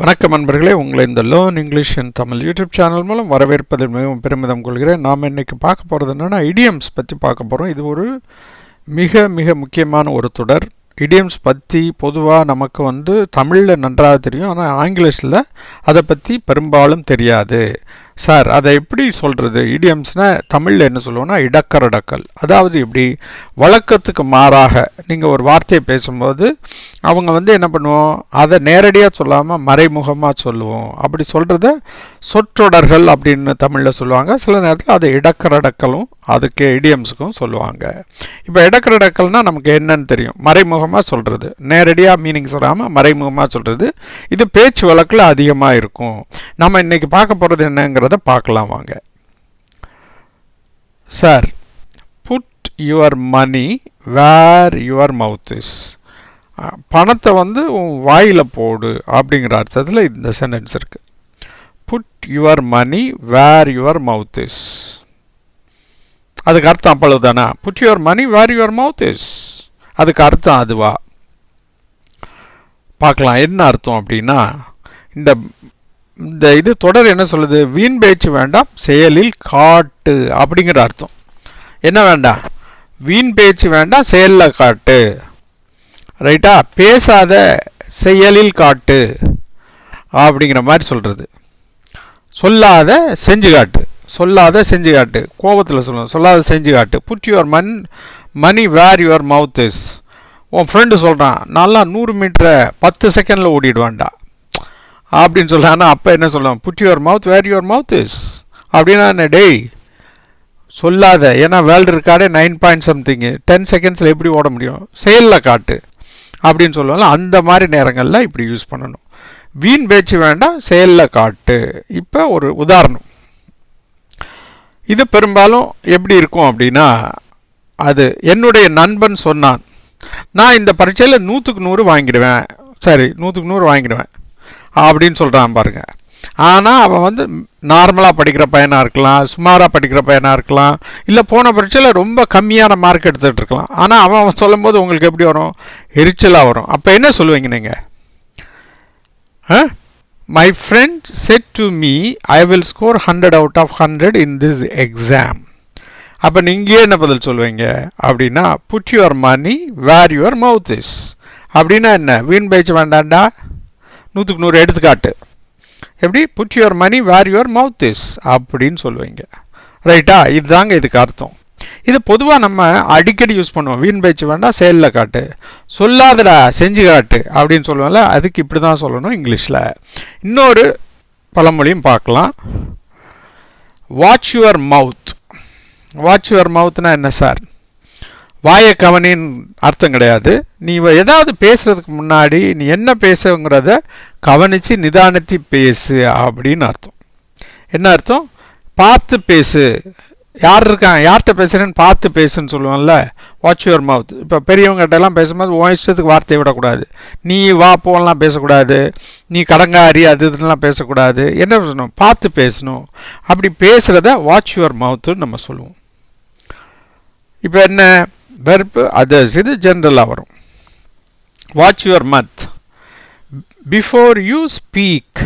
வணக்கம் நண்பர்களே, உங்களை இந்த லேர்ன் இங்கிலீஷ் இன் தமிழ் யூடியூப் சேனல் மூலம் வரவேற்பதில் மிகவும் பெருமிதம் கொள்கிறேன். நாம் இன்றைக்கி பார்க்க போகிறது என்னென்னா idioms பற்றி பார்க்க போகிறோம். இது ஒரு மிக மிக முக்கியமான ஒரு தொடர். idioms பற்றி பொதுவாக நமக்கு தமிழில் நன்றாக தெரியும், ஆனால் ஆங்கிலீஷில் அதை பற்றி பெரும்பாலும் தெரியாது. சார், அதை எப்படி சொல்கிறது? இடியம்ஸ்னால் தமிழில் என்ன சொல்லுவோன்னா இடக்கரடக்கல். அதாவது இப்படி வழக்கத்துக்கு மாறாக நீங்கள் ஒரு வார்த்தையை பேசும்போது அவங்க என்ன பண்ணுவோம், அதை நேரடியாக சொல்லாமல் மறைமுகமாக சொல்லுவோம். அப்படி சொல்கிறத சொற்றொடர்கள் அப்படின்னு தமிழில் சொல்லுவாங்க. சில நேரத்தில் அதை இடக்கரடக்கலும் அதுக்கு இடியம்ஸுக்கும் சொல்லுவாங்க. இப்போ இடக்கரடக்கல்னால் நமக்கு என்னன்னு தெரியும், மறைமுகமாக சொல்கிறது, நேரடியாக மீனிங் சொல்லாமல் மறைமுகமாக சொல்கிறது. இது பேச்சு வழக்கில் அதிகமாக இருக்கும். நம்ம இன்றைக்கி பார்க்க போகிறது என்னங்கிறத பார்க்கலாம் வாங்க. Sir, put your money where your mouth is. பணத்தை உன் வாயில் போடு அப்படிங்கிற அர்த்தத்தில் இந்த சென்டென்ஸ் இருக்குது. Put your money where your mouth is. அதுக்கு அர்த்தம் அவ்வளவு தானே? Put your money where your mouth is, அதுக்கு அர்த்தம் அதுவா? பார்க்கலாம் என்ன அர்த்தம் அப்படின்னா, இந்த இது தொடர் என்ன சொல்லுது, வீண் பேச்சு வேண்டாம் செயலில் காட்டு அப்படிங்கிற அர்த்தம். என்ன வேண்டாம்? வீண் பேச்சு வேண்டாம் செயலில் காட்டு. ரைட்டா? பேசாத செயலில் காட்டு அப்படிங்கிற மாதிரி சொல்கிறது. சொல்லாத செஞ்சு காட்டு, சொல்லாத செஞ்சு காட்டு. கோபத்தில் சொல்லணும், சொல்லாத செஞ்சு காட்டு. Put your money where your mouth is. உன் ஃப்ரெண்டு சொல்கிறான், நல்லா 100 மீட்டரை 10 செகண்டில் ஓடிடுவான்டா அப்படின்னு சொல்கிறான்னா, அப்போ என்ன சொல்லலாம்? Put your mouth where your mouth is அப்படின்னா என்ன? டேய் சொல்லாத, ஏன்னா வேர்ல்டு ரெக்கார்டே 9 10 செகண்ட்ஸில் எப்படி ஓட முடியும்? செயலில் காட்டு அப்படின்னு சொல்லுவாங்க. அந்த மாதிரி நேரங்களில் இப்படி யூஸ் பண்ணணும். வீண் பேச்சு வேண்டாம் செயலில் காட்டு. இப்போ ஒரு உதாரணம், இது பெரும்பாலும் எப்படி இருக்கும் அப்படின்னா, அது என்னுடைய நண்பன் சொன்னான், நான் இந்த பரீட்சையில் 100க்கு 100 வாங்கிடுவேன், சரி 100க்கு 100 வாங்கிடுவேன் அப்படின்னு சொல்கிறான் பாருங்க. ஆனால் அவன் நார்மலாக படிக்கிற பையனாக இருக்கலாம், சுமாராக படிக்கிற பையனாக இருக்கலாம், இல்லை போன பரீட்சையில் ரொம்ப கம்மியான மார்க் எடுத்துகிட்டு இருக்கலாம். ஆனால் அவன் சொல்லும் போது உங்களுக்கு எப்படி வரும்? எரிச்சலாக வரும். அப்போ என்ன சொல்லுவீங்க நீங்கள்? My friend set to me I will score 100 out of 100 in this exam. அப்போ நீங்கள் என்ன பதில் சொல்லுவீங்க அப்படின்னா, put your money where your mouth is. அப்படின்னா என்ன? வீண் பேச்சு வேண்டாண்டா, 100க்கு 100 எடுத்துக்காட்டு. எப்படி? Put your money where your mouth is அப்படின்னு சொல்லுவீங்க. ரைட்டா? இதுதாங்க இதுக்கு அர்த்தம். இது பொதுவாக நம்ம அடிக்கடி யூஸ் பண்ணுவோம். வீண் பேச்சு வேண்டாம் செயலில் காட்டு, சொல்லாதடா செஞ்சு காட்டு அப்படின்னு சொல்லுவோம்ல, அதுக்கு இப்படி தான் சொல்லணும் இங்கிலீஷில். இன்னொரு பழமொழியும் பார்க்கலாம். Watch your mouth. Watch your மவுத்னா என்ன சார்? வாயை கவனின்னு அர்த்தம் கிடையாது. நீ ஏதாவது பேசுகிறதுக்கு முன்னாடி நீ என்ன பேசுங்கிறத கவனித்து நிதானத்தி பேசு அப்படின்னு அர்த்தம். என்ன அர்த்தம்? பார்த்து பேசு. யார் இருக்கான், யார்கிட்ட பேசுகிறேன்னு பார்த்து பேசுன்னு சொல்லுவோம்ல, வாட்ச் யுவர் மவுத். இப்போ பெரியவங்ககிட்டலாம் பேசும்போது உன் இஷ்டத்துக்கு வார்த்தையை விடக்கூடாது. நீ வா போலாம் பேசக்கூடாது, நீ கடங்காரி அது இதுலாம் பேசக்கூடாது. என்ன பேசணும்? பார்த்து பேசணும். அப்படி பேசுகிறத வாட்ச் யுவர் மவுத்துன்னு நம்ம சொல்லுவோம். இப்போ என்ன வெர்பு அதர்ஸ், இது ஜென்ரலாக வரும். Watch your mouth before you speak.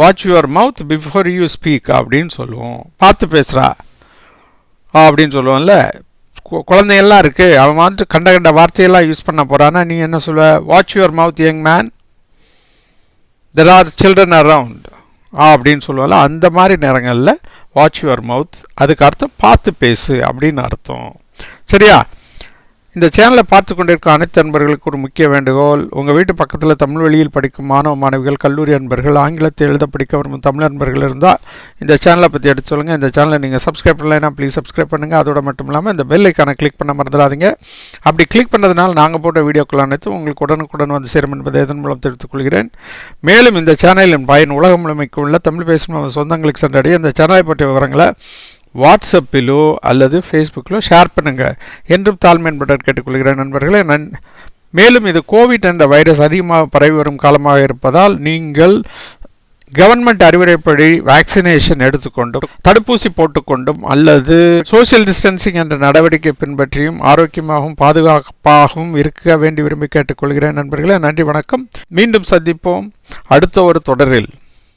Watch your mouth before you speak அப்படின்னு சொல்லுவோம். பார்த்து பேசுகிறா அப்படின்னு சொல்லுவோம்ல. குழந்தையெல்லாம் இருக்குது, அவன் கண்ட கண்ட வார்த்தையெல்லாம் யூஸ் பண்ண போகிறான்னா நீ என்ன சொல்லுவ? Watch your mouth young man, there are children around அப்படின்னு சொல்லுவாங்கல்ல. அந்த மாதிரி நேரங்களில் வாட்ச் யுவர் மவுத், அதுக்கு அர்த்தம் பார்த்து பேசு அப்படின்னு அர்த்தம். சரியா? இந்த சேனலை பார்த்து கொண்டிருக்க அனைத்து நண்பர்களுக்கு ஒரு முக்கிய வேண்டுகோள். உங்கள் வீட்டு பக்கத்தில் தமிழ் வழியில் படிக்கும் மாணவ மாணவிகள், கல்லூரி அன்பர்கள், ஆங்கிலத்தை எழுத படிக்க வரும் தமிழ் நண்பர்கள் இருந்தால் இந்த சேனலை பற்றி எடுத்து சொல்லுங்கள். இந்த சேனலை நீங்கள் சப்ஸ்கிரைப் பண்ணலைன்னா ப்ளீஸ் சப்ஸ்கிரைப் பண்ணுங்கள். அதோட மட்டும் இல்லாமல் இந்த பெல் ஐக்கானை கிளிக் பண்ண மறந்துடாதீங்க. அப்படி கிளிக் பண்ணுறதுனால நாங்கள் போட்ட வீடியோக்கள் அனைத்தும் உங்களுக்கு உடனுக்குடன் சேரும் என்பதை இதன் மூலம் தெரிவித்துக் கொள்கிறேன். மேலும் இந்த சேனலின் பயன் உலகம் முழுமைக்கு உள்ள தமிழ் பேசும் சொந்தங்களுக்கு சென்றடைய இந்த சேனலை பற்றிய விவரங்களை வாட்ஸ்அப்பிலோ அல்லது ஃபேஸ்புக்கிலோ ஷேர் பண்ணுங்கள் என்றும் தாழ்மையின்பட்டு கேட்டுக்கொள்கிறேன் நண்பர்களே. மேலும் இது கோவிட் என்ற வைரஸ் அதிகமாக பரவி வரும் காலமாக இருப்பதால் நீங்கள் கவர்மெண்ட் அறிவுரைப்படி வேக்சினேஷன் எடுத்துக்கொண்டும் தடுப்பூசி போட்டுக்கொண்டும் அல்லது சோசியல் டிஸ்டன்சிங் என்ற நடவடிக்கை பின்பற்றியும் ஆரோக்கியமாகவும் பாதுகாப்பாகவும் இருக்க வேண்டி விரும்பி கேட்டுக்கொள்கிறேன் நண்பர்களே. நன்றி, வணக்கம். மீண்டும் சந்திப்போம் அடுத்த ஒரு தொடரில்.